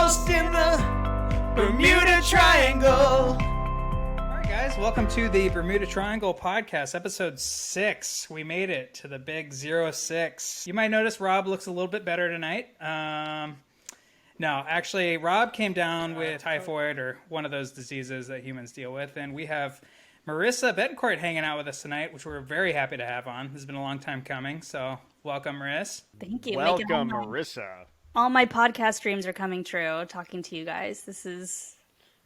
lost in the Bermuda Triangle. All right, guys, welcome to the Bermuda Triangle podcast, episode 6. We made it to the big 06. You might notice Rob looks a little bit better tonight. No, actually, Rob came down with typhoid or one of those diseases that humans deal with, and we have Marisa Betancourt hanging out with us tonight, which we're very happy to have on. This has been a long time coming, so welcome, Marisa. Thank you. Welcome, Marisa. All my podcast dreams are coming true, talking to you guys. This is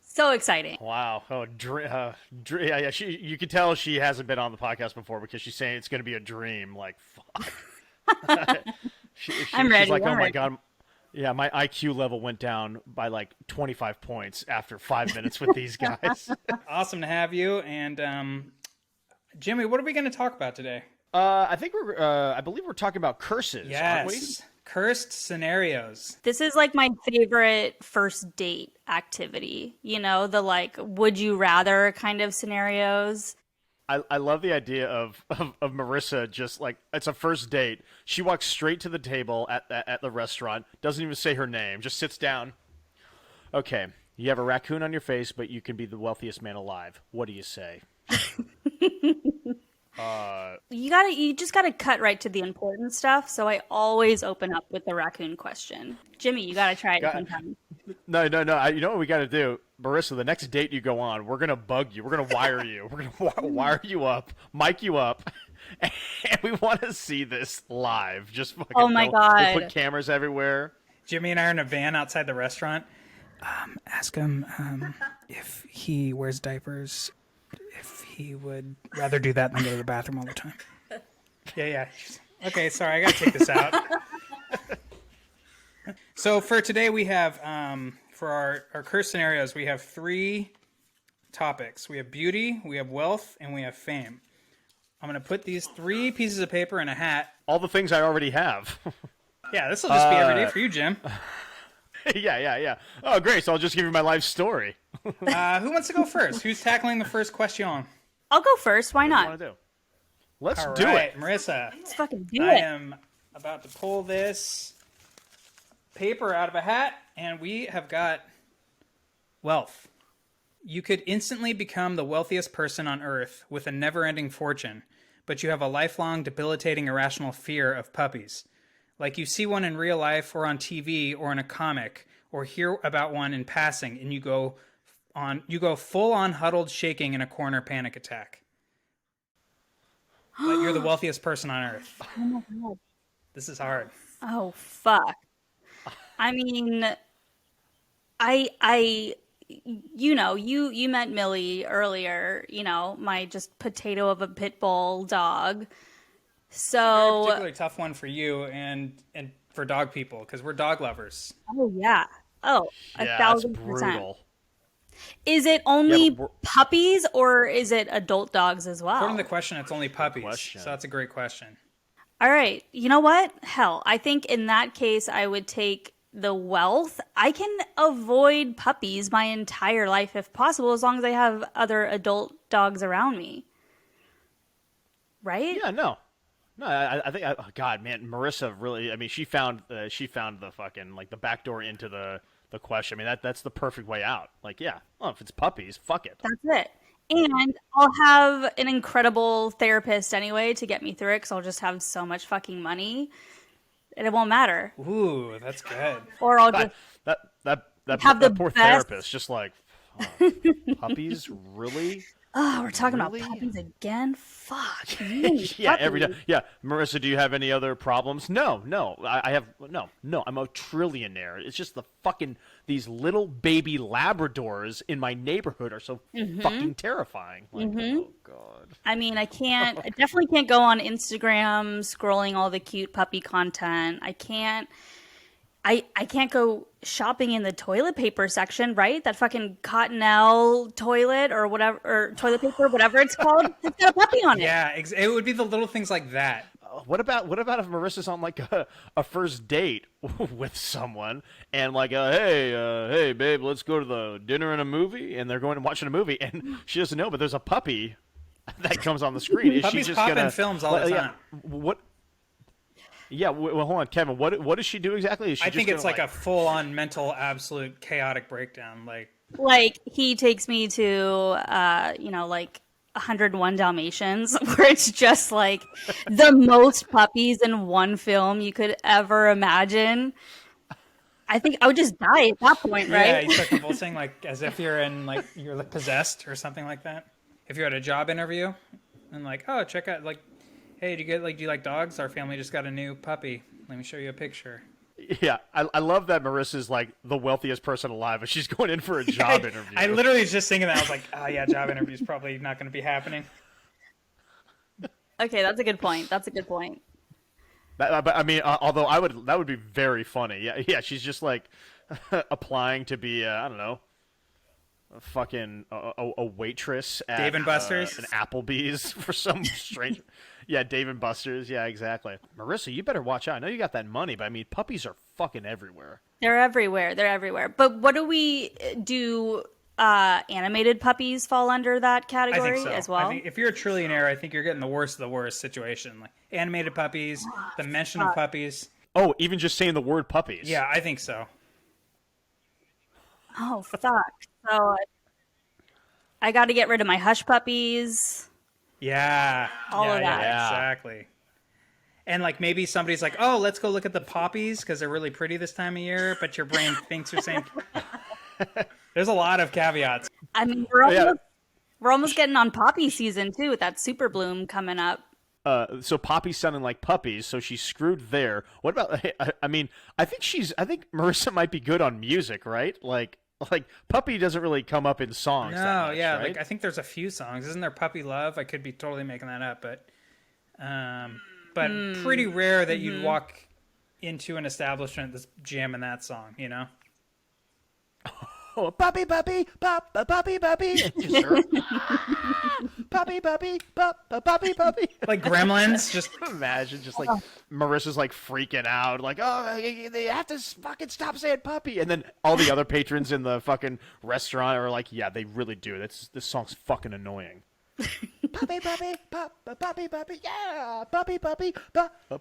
so exciting. Wow. Oh, yeah, you can tell she hasn't been on the podcast before because she's saying it's going to be a dream. Like, fuck. I'm ready. She's like, I'm oh, my ready. God. Yeah, my IQ level went down by like 25 points after 5 minutes with these guys. Awesome to have you. And Jimmy, what are we going to talk about today? I believe we're talking about curses, aren't we? Yes, cursed scenarios. This is like my favorite first date activity. You know, the like, would you rather kind of scenarios. I love the idea of Marisa just like, it's a first date. She walks straight to the table at the restaurant, doesn't even say her name, just sits down. Okay, you have a raccoon on your face, but you can be the wealthiest man alive. What do you say? You just gotta cut right to the important stuff. So I always open up with the raccoon question. Jimmy, you gotta try it sometime. No. You know what we got to do? Marisa, the next date you go on, we're going to bug you. We're going to wire you. We're going to wire you up, mic you up, and we want to see this live. Just fucking Oh my God. We'll put cameras everywhere. Jimmy and I are in a van outside the restaurant. Ask him if he wears diapers, if he would rather do that than go to the bathroom all the time. Yeah. Okay, sorry, I got to take this out. So for today we have, for our curse scenarios, we have 3 topics. We have beauty, we have wealth, and we have fame. I'm going to put these 3 pieces of paper in a hat. All the things I already have. Yeah, this will just be every day for you, Jim. Yeah. Oh, great. So I'll just give you my life story. Who wants to go first? Who's tackling the first question? I'll go first. Why What not? do you want to do? Let's All do right, it. Marisa. Let's fucking do I it. am about to pull this paper out of a hat, and we have got wealth. You could instantly become the wealthiest person on earth with a never-ending fortune, but you have a lifelong, debilitating, irrational fear of puppies. Like you see one in real life or on TV or in a comic, or hear about one in passing, and you go full-on huddled, shaking in a corner panic attack. But you're the wealthiest person on earth. Oh my God. This is hard. Oh, fuck. I mean, you met Millie earlier, my just potato of a pit bull dog. Very So, particularly tough one for you and for dog people, because we're dog lovers. oh yeah. Oh, Yeah, that's 1,000%. brutal. Is it only but we're- puppies or is it adult dogs as well? According to the question, it's only puppies. question. So that's a great question. All right. You know what? Hell, I think in that case, I would take the wealth. I can avoid puppies my entire life if possible, as long as I have other adult dogs around me. Right? Yeah, no. I think, oh God, man, Marisa really, I mean, she found the fucking, like, the back door into the question. I mean, that's the perfect way out. Like, yeah, well, if it's puppies, fuck it. That's it. And I'll have an incredible therapist anyway to get me through it because I'll just have so much fucking money and it won't matter. Ooh, that's good. Or I'll just That have the poor best- therapist, just like, oh, puppies, really? we're talking about Really? puppies again? Fuck. You and Yeah, every day. puppies. Yeah, Marisa, do you have any other problems? No. I have no. I'm a trillionaire. It's just the fucking these little baby Labradors in my neighborhood are so fucking terrifying. Like, oh God. I mean, I definitely can't go on Instagram scrolling all the cute puppy content. I can't go shopping in the toilet paper section, right? That fucking Cottonelle toilet or whatever, or toilet paper, whatever it's called. It's got a puppy on it. Yeah, it would be the little things like that. What about if Marissa's on like a first date with someone and like hey babe, let's go to the dinner and a movie, and they're going and watching a movie and she doesn't know, but there's a puppy that comes on the screen. Is Puppies she just pop gonna in films all the time. What? Yeah, well, hold on, Kevin. What does she do exactly? Is she I just think it's gonna, like a full-on mental, absolute chaotic breakdown. Like he takes me to, like 101 Dalmatians, where it's just like the most puppies in one film you could ever imagine. I think I would just die at that point, Yeah, right? you start convulsing as if you're you're possessed or something like that. If you're at a job interview and oh, check out hey, do you like dogs? Our family just got a new puppy. Let me show you a picture. Yeah, I love that Marissa's the wealthiest person alive, but she's going in for a job interview. I literally was just thinking that. I was like, oh yeah, job interview's probably not going to be happening. Okay, that's a good point. That's a good point. But I mean, although that would be very funny. Yeah, she's just applying to be I don't know, a fucking a waitress at Dave and Buster's, an Applebee's for some strange. Yeah, Dave and Buster's. Yeah, exactly. Marissa, you better watch out. I know you got that money, but I mean, puppies are fucking everywhere. They're everywhere. They're everywhere. But what do we do? Animated puppies fall under that category I think so. as well? I think if you're a trillionaire, I think you're getting the worst of the worst situation. Like animated puppies, the mention of puppies. Oh, even just saying the word puppies. Yeah, I think so. Oh, fuck. So I got to get rid of my hush puppies. Yeah. All of that. Yeah. Exactly. And maybe somebody's like, oh, let's go look at the poppies because they're really pretty this time of year, but your brain thinks you're saying... There's a lot of caveats. I mean, we're almost getting on poppy season, too, with that super bloom coming up. So Poppy's sounding like puppies, so she's screwed there. What about? I mean, I think Marissa might be good on music, right? Like Puppy doesn't really come up in songs. No, that much, yeah, right? I think there's a few songs. Isn't there Puppy Love? I could be totally making that up, but pretty rare that you'd walk into an establishment that's jamming that song, you know? Oh, puppy, puppy, puppy, puppy. Sure. Puppy, puppy, puppy, puppy. Like Gremlins, just imagine, Marissa's freaking out, oh, they have to fucking stop saying puppy, and then all the other patrons in the fucking restaurant are like, yeah, they really do. This song's fucking annoying. Puppy, puppy, puppy, puppy, yeah, puppy, puppy,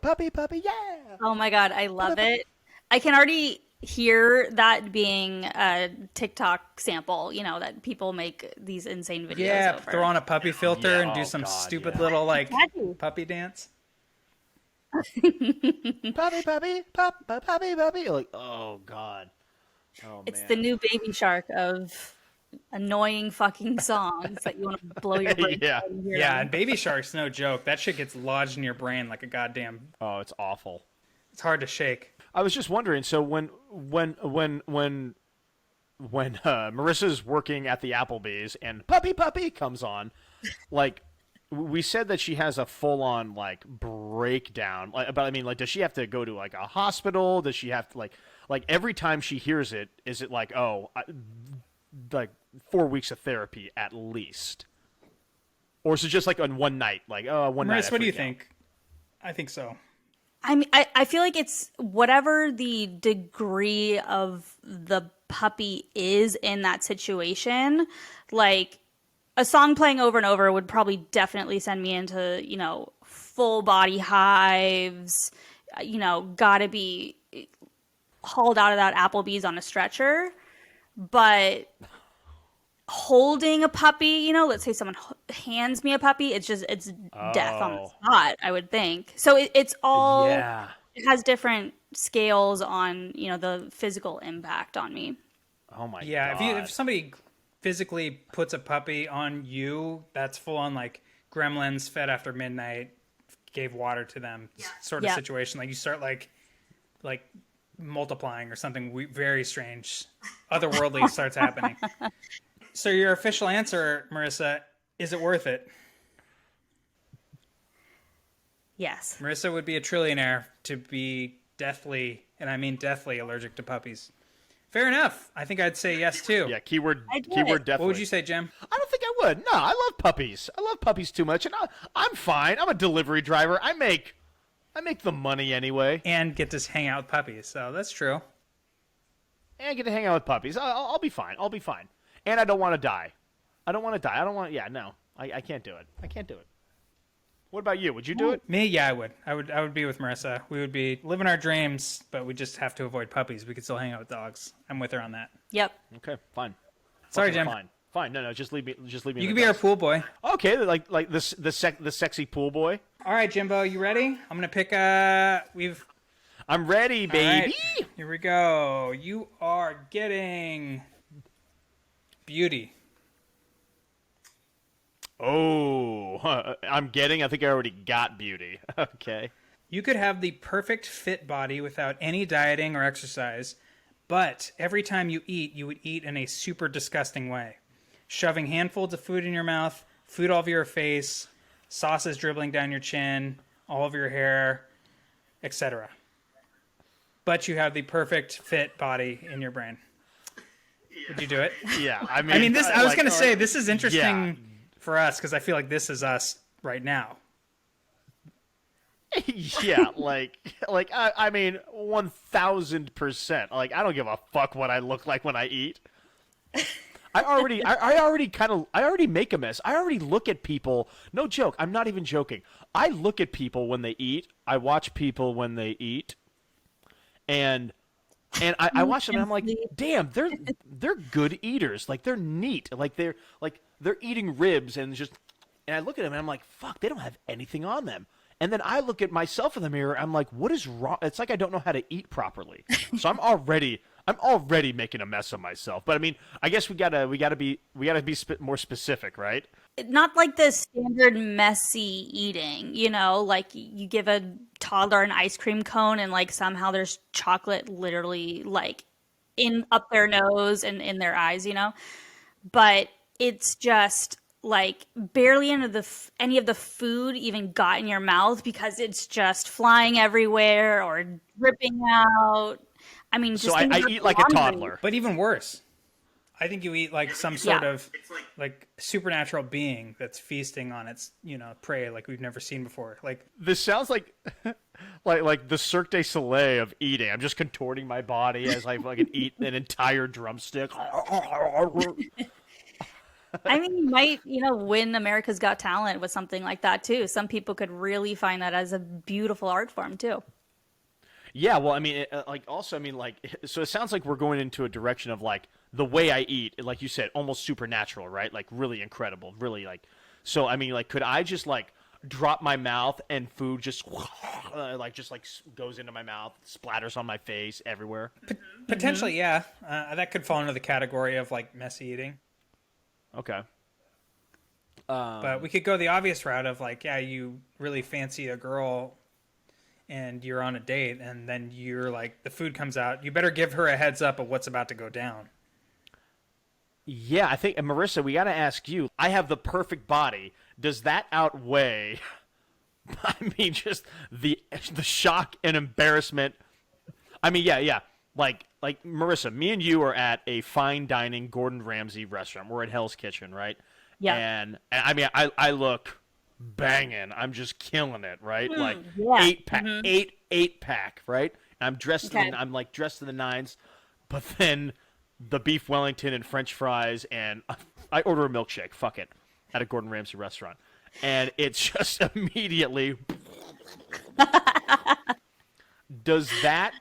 puppy, puppy, yeah. Oh my god, I love it. I can already hear that being a TikTok sample, that people make these insane videos yeah, over. throw on a puppy filter and do some stupid little puppy dance. Puppy, puppy, puppy, puppy. Oh god. Oh, it's man. the new Baby Shark of annoying fucking songs that you want to blow your brain. Yeah, and Baby Shark's no joke. That shit gets lodged in your brain like a goddamn... Oh, it's awful. It's hard to shake. I was just wondering. So when Marissa's working at the Applebee's and Puppy comes on, we said that she has a full on breakdown. But I mean, does she have to go to a hospital? Does she have to every time she hears it? Is it 4 weeks of therapy at least, or is it just on one night? One night. Marissa, what do you think? I think so. I mean, I feel like it's whatever the degree of the puppy is in that situation. A song playing over and over would probably definitely send me into, full body hives, gotta be hauled out of that Applebee's on a stretcher. But holding a puppy, let's say someone hands me a puppy, it's death on the spot, I would think. So it's all, it has different scales on, the physical impact on me. Oh my god. Yeah, if somebody physically puts a puppy on you, that's full on Gremlins fed after midnight, gave water to them sort of situation. You start like multiplying or something very strange, otherworldly starts happening. So your official answer, Marissa, is it worth it? Yes. Marissa would be a trillionaire to be deathly, and I mean deathly, allergic to puppies. Fair enough. I think I'd say yes, too. Yeah, keyword deathly. What would you say, Jim? I don't think I would. No, I love puppies. I love puppies too much, and I'm fine. I'm a delivery driver. I make the money anyway. And get to hang out with puppies, so that's true. And get to hang out with puppies. I'll be fine. I'll be fine. And I don't want to die. I don't want to die. I don't want. Yeah, no. I can't do it. I can't do it. What about you? Would you do it? Me, yeah, I would. I would be with Marissa. We would be living our dreams, but we just have to avoid puppies. We could still hang out with dogs. I'm with her on that. Yep. Okay, fine. Sorry, Okay, Jim. Fine. No, just leave me. Just leave me. You in could the be our dust. pool boy. Okay, like the sexy pool boy. All right, Jimbo, you ready? I'm gonna pick we've. I'm ready, baby. All right, here we go. You are getting Beauty. Oh, I'm getting. I think I already got Beauty. Okay. You could have the perfect fit body without any dieting or exercise, but every time you eat, you would eat in a super disgusting way. Shoving handfuls of food in your mouth, food all over your face, sauces dribbling down your chin, all over your hair, etc. But you have the perfect fit body in your brain. Would you do it? Yeah, I I was like, going to say, this is interesting yeah. for us because I feel like this is us right now. Yeah, I mean, 1000%. Like, I don't give a fuck what I look like when I eat. I already make a mess. I already look at people. No joke. I'm not even joking. I look at people when they eat. I watch people when they eat, and I watch them and I'm like, damn, they're good eaters. Like, they're neat. Like they're eating ribs and I look at them and I'm like, fuck, they don't have anything on them. And then I look at myself in the mirror. I'm like, what is wrong? It's like I don't know how to eat properly. So I'm already making a mess of myself. But I mean, I guess we gotta be more specific, right? Not like the standard messy eating, like you give a toddler an ice cream cone and like somehow there's chocolate literally like in up their nose and in their eyes, but it's just like barely any of the food even got in your mouth because it's just flying everywhere or dripping out. I mean, just so I eat like a toddler. But even worse, I think you eat like some sort of like supernatural being that's feasting on its, prey like we've never seen before. Like, this sounds like like the Cirque du Soleil of eating. I'm just contorting my body as I fucking eat an entire drumstick. I mean, you might, win America's Got Talent with something like that too. Some people could really find that as a beautiful art form too. Yeah, well, I mean, so it sounds like we're going into a direction of like the way I eat, like you said, almost supernatural, right? Like really incredible, really like. So I mean, like, could I just like drop my mouth and food just goes into my mouth, splatters on my face everywhere? Potentially, yeah. That could fall into the category of like messy eating. Okay. But we could go the obvious route of like, yeah, you really fancy a girl and you're on a date and then you're like, the food comes out. You better give her a heads up of what's about to go down. Yeah, I think, and Marissa, we got to ask you, I have the perfect body. Does that outweigh, I mean, just the shock and embarrassment? I mean, yeah. Like Marissa, me and you are at a fine dining Gordon Ramsay restaurant. We're at Hell's Kitchen, right? Yeah. And I mean, I look banging. I'm just killing it, right? Like yeah. 8-pack, eight pack, right? And I'm dressed I'm like dressed to the nines, but then the beef Wellington and French fries, and I order a milkshake. Fuck it, at a Gordon Ramsay restaurant, and it's just immediately. Does that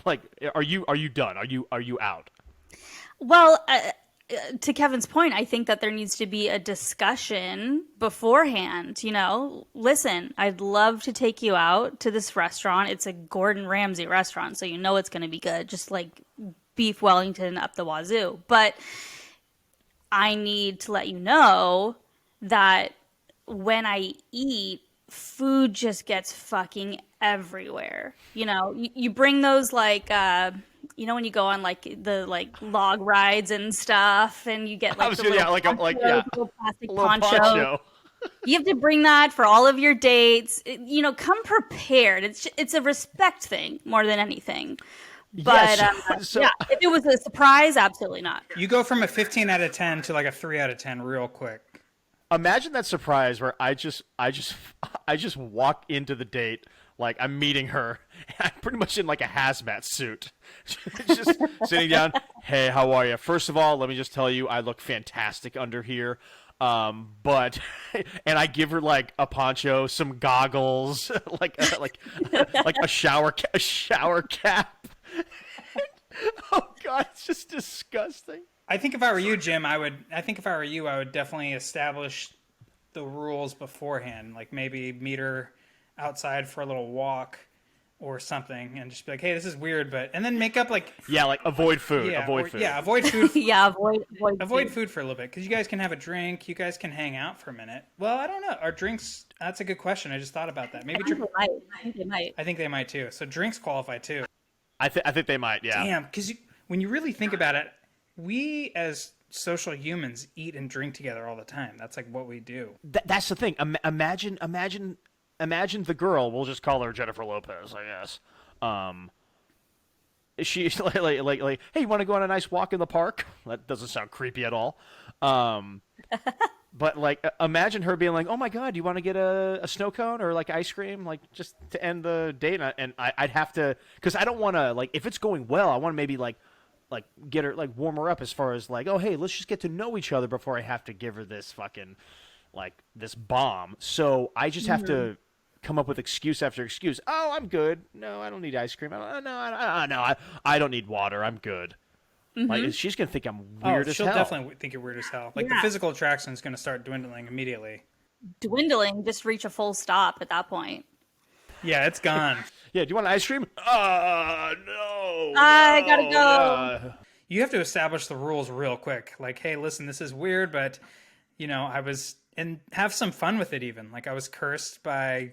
like are you done? Are you out? Well, to Kevin's point, I think that there needs to be a discussion beforehand. Listen, I'd love to take you out to this restaurant. It's a Gordon Ramsay restaurant, so it's going to be good, just like beef Wellington up the wazoo. But I need to let you know that when I eat, food just gets fucking everywhere. You bring those like when you go on like the like log rides and stuff, and you get like little plastic poncho. You have to bring that for all of your dates. Come prepared. It's a respect thing more than anything. But yes. If it was a surprise, absolutely not. You go from a 15 out of 10 to like a 3 out of 10 real quick. Imagine that surprise where I just walk into the date like I'm meeting her. I'm pretty much in like a hazmat suit, just sitting down. Hey, how are you? First of all, let me just tell you, I look fantastic under here. But and I give her like a poncho, some goggles, like a shower cap. Oh God, it's just disgusting. I think if I were you, Jim, I think if I were you, I would definitely establish the rules beforehand. Like maybe meet her outside for a little walk or something, and just be like, "Hey, this is weird," and then make up like like avoid food. yeah, avoid food. Yeah, avoid food. Yeah, avoid food for a little bit because you guys can have a drink. You guys can hang out for a minute. Well, I don't know. Are drinks? That's a good question. I just thought about that. Maybe I think they might. I think they might too. So drinks qualify too. I think they might. Yeah. Damn, because when you really think about it, we as social humans eat and drink together all the time. That's like what we do. That's the thing. Imagine the girl. We'll just call her Jennifer Lopez, I guess. She's like, hey, you want to go on a nice walk in the park? That doesn't sound creepy at all. But like, imagine her being like, oh my God, you want to get a snow cone or like ice cream, like just to end the date? And I'd have to, because I don't want to, like, if it's going well, I want to maybe like get her, like warm her up as far as like, oh hey, let's just get to know each other before I have to give her this fucking like this bomb. So I just have to come up with excuse after excuse. Oh, I'm good. No, I don't need ice cream. I don't need water. I'm good. Like she's gonna think I'm weird as hell. She'll definitely think you're weird as hell. Like the physical attraction is gonna start dwindling immediately. Just reach a full stop at that point. Yeah, it's gone. Yeah, do you want ice cream? No. I gotta go. You have to establish the rules real quick. Like, hey, listen, this is weird, but and have some fun with it even. Like I was cursed by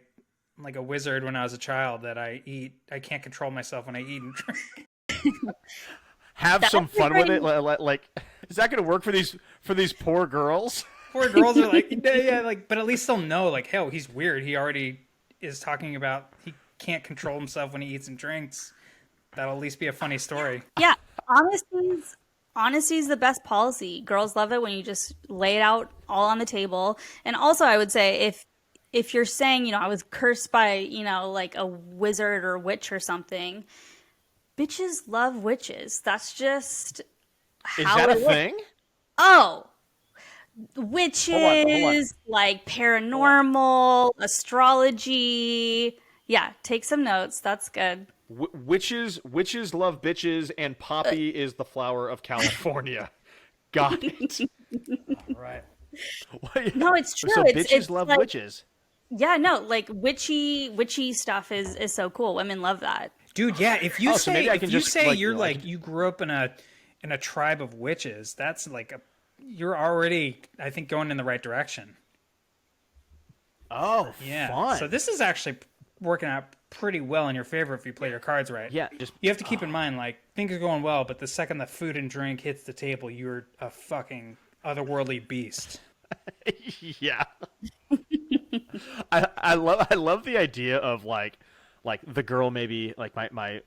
like a wizard when I was a child that I can't control myself when I eat and drink. Have some fun with it. Like, is that going to work for these poor girls? Poor girls are like, yeah, like, but at least they'll know, like, hell, he's weird. He already is talking about he can't control himself when he eats and drinks. That'll at least be a funny story. Yeah, honesty's the best policy. Girls love it when you just lay it out all on the table. And also, I would say if you're saying, I was cursed by, like a wizard or witch or something. Bitches love witches. That's just how is that a thing? Oh, witches, hold on. Like paranormal, astrology. Yeah, take some notes. That's good. Witches love bitches, and poppy is the flower of California. Got it. All right. No, it's true. So bitches it's love like, witches. Yeah, no, like witchy stuff is so cool. Women love that. Dude, yeah. If you say you're like you grew up in a tribe of witches, that's like you're already, I think, going in the right direction. Oh, yeah. Fun. So this is actually working out pretty well in your favor if you play your cards right. Yeah. You have to keep in mind, like, things are going well, but the second the food and drink hits the table, you're a fucking otherworldly beast. Yeah. I love the idea of like the girl, maybe like my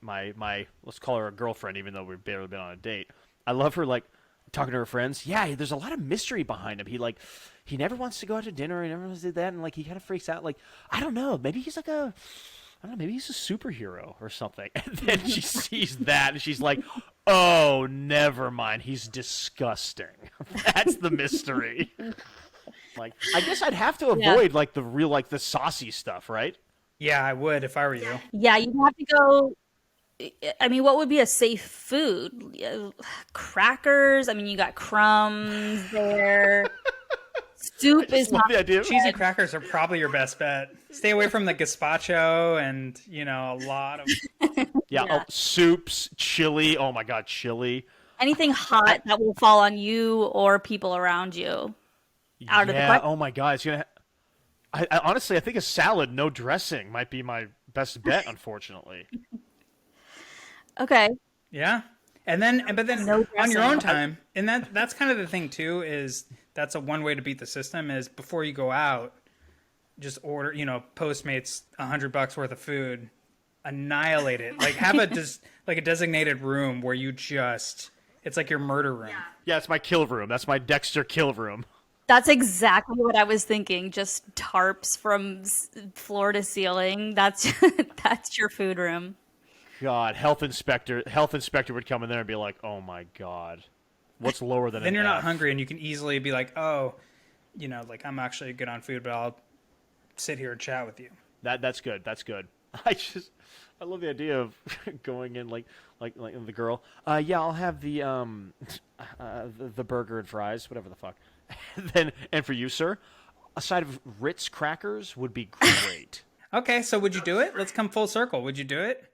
let's call her a girlfriend, even though we've barely been on a date. I love her like talking to her friends. Yeah, there's a lot of mystery behind him. He never wants to go out to dinner. He never wants to do that, and like he kind of freaks out. Like, I don't know, maybe he's like maybe he's a superhero or something. And then she sees that and she's like, oh, never mind. He's disgusting. That's the mystery. Like, I guess I'd have to avoid like the real, like the saucy stuff, right? Yeah, I would if I were you. Yeah, you'd have to go. I mean, what would be a safe food? Crackers. I mean, you got crumbs there. Soup is not. The idea. Cheesy crackers are probably your best bet. Stay away from the gazpacho and a lot of Oh, soups, chili. Oh my God, chili. Anything hot that will fall on you or people around you. Out of the question. Oh my God, it's gonna. I honestly, I think a salad, no dressing, might be my best bet. Unfortunately. Okay. Yeah, but then No on your dressing. own time, and that's kind of the thing too. Is that's one way to beat the system is before you go out, just order Postmates $100 worth of food, annihilate it. Like have a designated room where you just it's like your murder room. Yeah, it's my kill room. That's my Dexter kill room. That's exactly what I was thinking. Just tarps from floor to ceiling. That's your food room. God, health inspector would come in there and be like, "Oh my God, what's lower than?" Then an you're not F? hungry, and you can easily be like, "Oh, like I'm actually good on food, but I'll sit here and chat with you. That's good. That's good. I love the idea of going in like the girl. Yeah, I'll have the burger and fries, whatever the fuck. And for you, sir, a side of Ritz crackers would be great. Okay, so would you do it? Let's come full circle. Would you do it?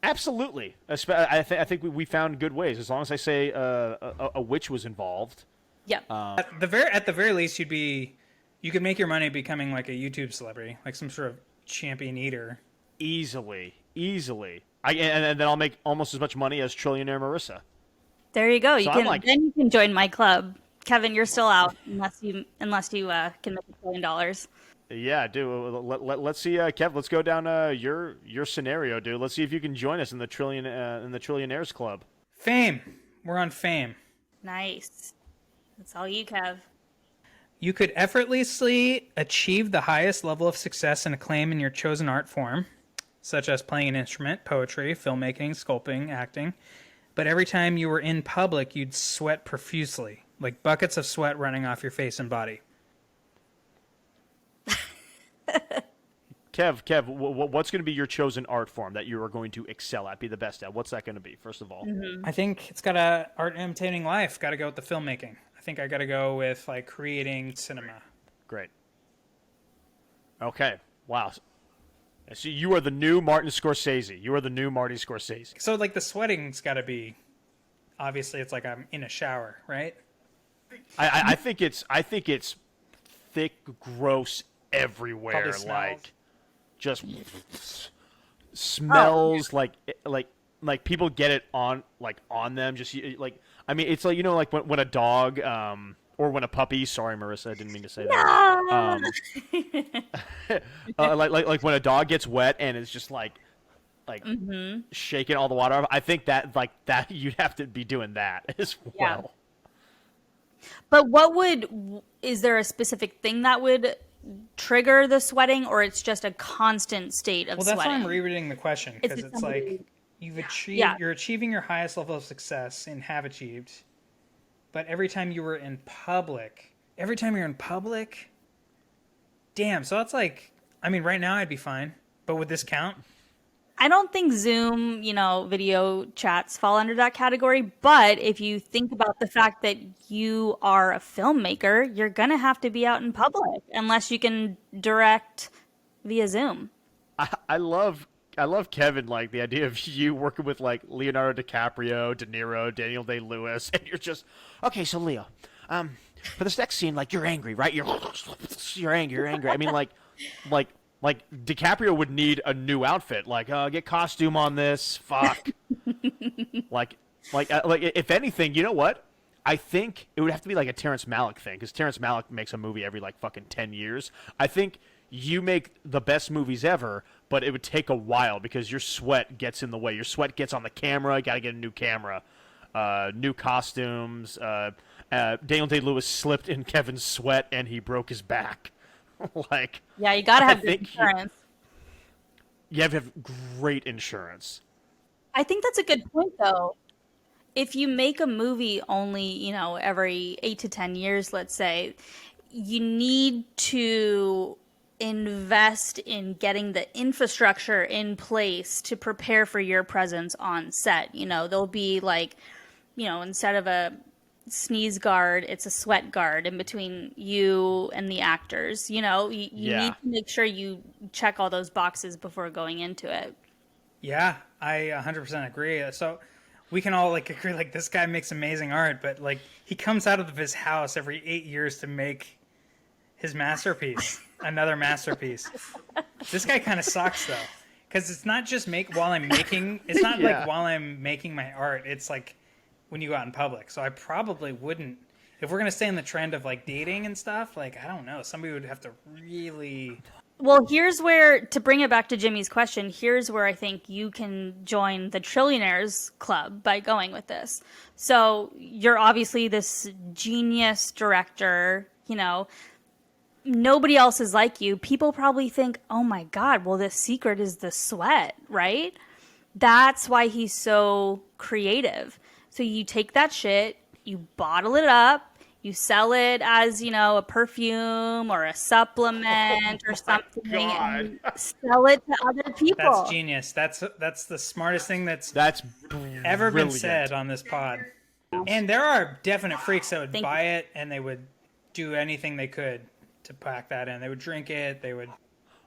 Absolutely. I think we found good ways. As long as I say a witch was involved. Yep. At the very least, you could make your money becoming like a YouTube celebrity, like some sort of champion eater. Easily. And then I'll make almost as much money as trillionaire Marisa. There you go. So Then you can join my club. Kevin, you're still out unless you can make $1 billion. Yeah, dude. Let's see, Kev. Let's go down your scenario, dude. Let's see if you can join us in the Trillionaires Club. Fame. We're on Fame. Nice. That's all you, Kev. You could effortlessly achieve the highest level of success and acclaim in your chosen art form, such as playing an instrument, poetry, filmmaking, sculpting, acting. But every time you were in public, you'd sweat profusely, like buckets of sweat running off your face and body. Kev, what's going to be your chosen art form that you are going to excel at, be the best at? What's that going to be, first of all? Mm-hmm. I think it's got a art imitating life. Got to go with the filmmaking. I think I got to go with like creating cinema. Great. Okay. Wow. So you are the new Martin Scorsese. You are the new Marty Scorsese. So like the sweating's got to be, obviously it's like I'm in a shower, right? I think it's thick, gross everywhere. Probably smells. Like just smells like people get it on them. Just like, I mean, it's like, like when a dog or when a puppy. Sorry, Marissa, I didn't mean to say that. Like when a dog gets wet and it's just like shaking all the water off. I think that you'd have to be doing that as well. Yeah. But is there a specific thing that would trigger the sweating, or it's just a constant state of sweating? Well, that's why I'm rereading the question, because it's like you're achieving your highest level of success and have achieved, but every time you're in public, damn. So it's like, I mean, right now I'd be fine, but would this count? I don't think Zoom, video chats fall under that category. But if you think about the fact that you are a filmmaker, you're going to have to be out in public unless you can direct via Zoom. I love Kevin, like the idea of you working with like Leonardo DiCaprio, De Niro, Daniel Day-Lewis, and you're just, okay, so Leo, for this next scene, like you're angry, right? You're angry. I mean, like DiCaprio would need a new outfit. Like, get costume on this. Fuck. like if anything, you know what? I think it would have to be like a Terrence Malick thing, because Terrence Malick makes a movie every like fucking 10 years. I think you make the best movies ever, but it would take a while because your sweat gets in the way. Your sweat gets on the camera. You got to get a new camera, new costumes. Daniel Day-Lewis slipped in Kevin's sweat and he broke his back. Yeah, you gotta have good insurance. You have to have great insurance. I think that's a good point, though. If you make a movie only, every 8 to 10 years, let's say, you need to invest in getting the infrastructure in place to prepare for your presence on set. There'll be like, instead of a sneeze guard, it's a sweat guard in between you and the actors. You need to make sure you check all those boxes before going into it. Yeah, I 100% agree. So we can all like agree, like this guy makes amazing art, but like he comes out of his house every 8 years to make his masterpiece, another masterpiece. This guy kind of sucks though, because it's not just like while I'm making my art. It's like when you go out in public. So I probably wouldn't, if we're going to stay in the trend of like dating and stuff, like, I don't know, somebody would have to really... Well, here's where, to bring it back to Jimmy's question, here's where I think you can join the Trillionaires Club by going with this. So you're obviously this genius director, nobody else is like you. People probably think, oh my God, well, the secret is the sweat, right? That's why he's so creative. So you take that shit, you bottle it up, You sell it as, a perfume or a supplement or something, and sell it to other people. That's genius. That's the smartest thing that's ever been said on this pod. And there are definite freaks that would buy it, and they would do anything they could to pack that in. They would drink it. They would.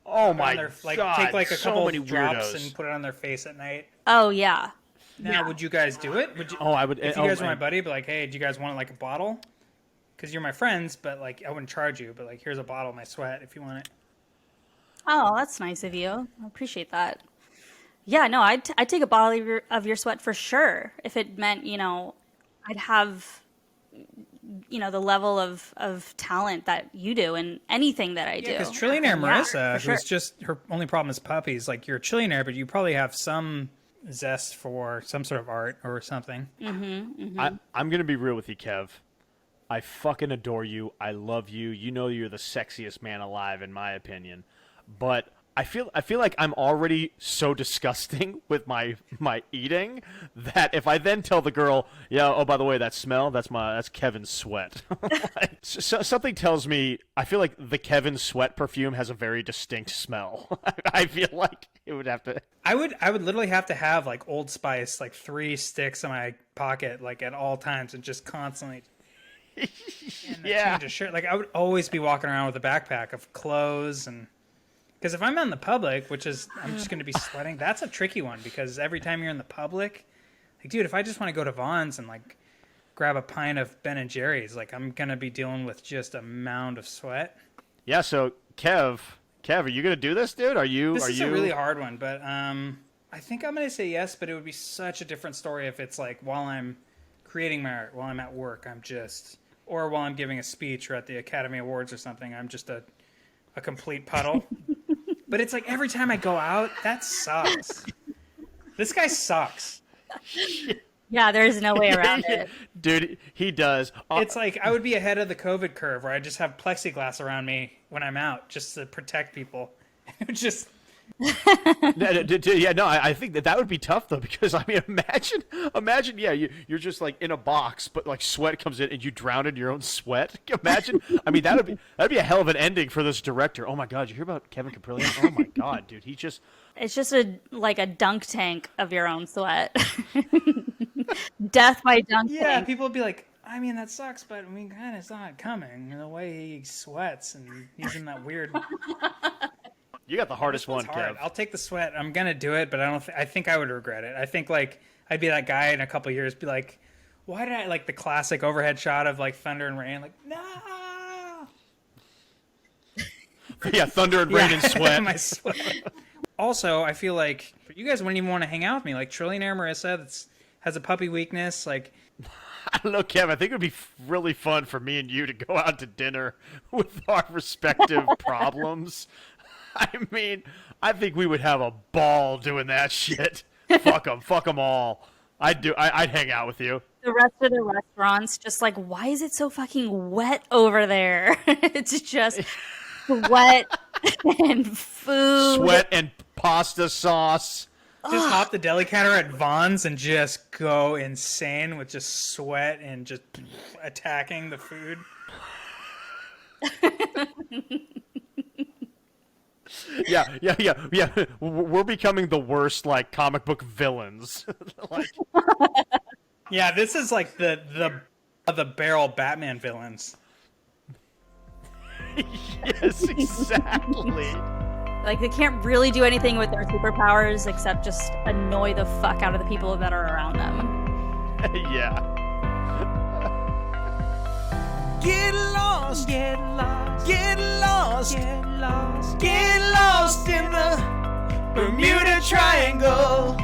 Oh my God! Take like a couple many drops weirdos. and put it on their face at night. Oh yeah. Now, would you guys do it? Would you? Oh, I would. If you guys were my buddy, be like, hey, do you guys want like a bottle? Because you're my friends, but like I wouldn't charge you. But like, here's a bottle of my sweat if you want it. Oh, that's nice of you. I appreciate that. Yeah, no, I'd take a bottle of your sweat for sure if it meant, I'd have, the level of talent that you do in anything that I do. Because trillionaire Marisa, sure. who's just, her only problem is puppies. Like, you're a trillionaire, but you probably have some zest for some sort of art or something. I'm going to be real with you, Kev. I fucking adore you. I love you. You know you're the sexiest man alive, in my opinion. But I feel like I'm already so disgusting with my eating that if I then tell the girl, yeah, oh, by the way, that smell, that's Kevin's sweat. So something tells me I feel like the Kevin sweat perfume has a very distinct smell. I feel like it would have to. I would literally have to have like Old Spice, like 3 sticks in my pocket, like at all times, and just constantly. Change a shirt. Like I would always be walking around with a backpack of clothes, and because if I'm out in the public, which is I'm just going to be sweating, that's a tricky one because every time you're in the public, like dude, if I just want to go to Vaughn's and like grab a pint of Ben and Jerry's, like I'm going to be dealing with just a mound of sweat. Yeah. So Kev, are you going to do this, dude? This is a really hard one, but I think I'm going to say yes. But it would be such a different story if it's like while I'm creating my art, while I'm at work, or while I'm giving a speech or at the Academy Awards or something, I'm just a complete puddle. But it's like every time I go out, that sucks. This guy sucks. Yeah, there's no way around it. Dude, he does. It's like I would be ahead of the COVID curve where I just have plexiglass around me when I'm out just to protect people. Just... Yeah, no, I think that would be tough though, because I mean, imagine, yeah, you're just like in a box, but like sweat comes in and you drown in your own sweat. Imagine, I mean, that'd be a hell of an ending for this director. Oh my God, you hear about Kevin Caprillion? Oh my God, dude, it's just like a dunk tank of your own sweat. Death by dunk tank. Yeah, people would be like, I mean, that sucks, but we kind of saw it coming. The way he sweats and he's in that weird. You got the hardest one, Kev. I'll take the sweat. I'm gonna do it, but I don't. I think I would regret it. I think like I'd be that guy in a couple of years, be like, why did I like the classic overhead shot of like thunder and rain? Like, no. Yeah, thunder and rain and sweat. My sweat. Also, I feel like you guys wouldn't even want to hang out with me. Like trillionaire Marisa has a puppy weakness. Like, I don't know, Kev. I think it would be really fun for me and you to go out to dinner with our respective problems. I mean, I think we would have a ball doing that shit. Fuck them all. I'd hang out with you. The rest of the restaurants just like, why is it so fucking wet over there? It's just sweat and food. Sweat and pasta sauce. Just hop the deli counter at Vaughn's and just go insane with just sweat and just attacking the food. Yeah. We're becoming the worst, like, comic book villains. Like, yeah, this is like the barrel Batman villains. Yes, exactly. Like, they can't really do anything with their superpowers except just annoy the fuck out of the people that are around them. Yeah. Get lost, get lost, get lost, get lost, get lost in the Bermuda Triangle.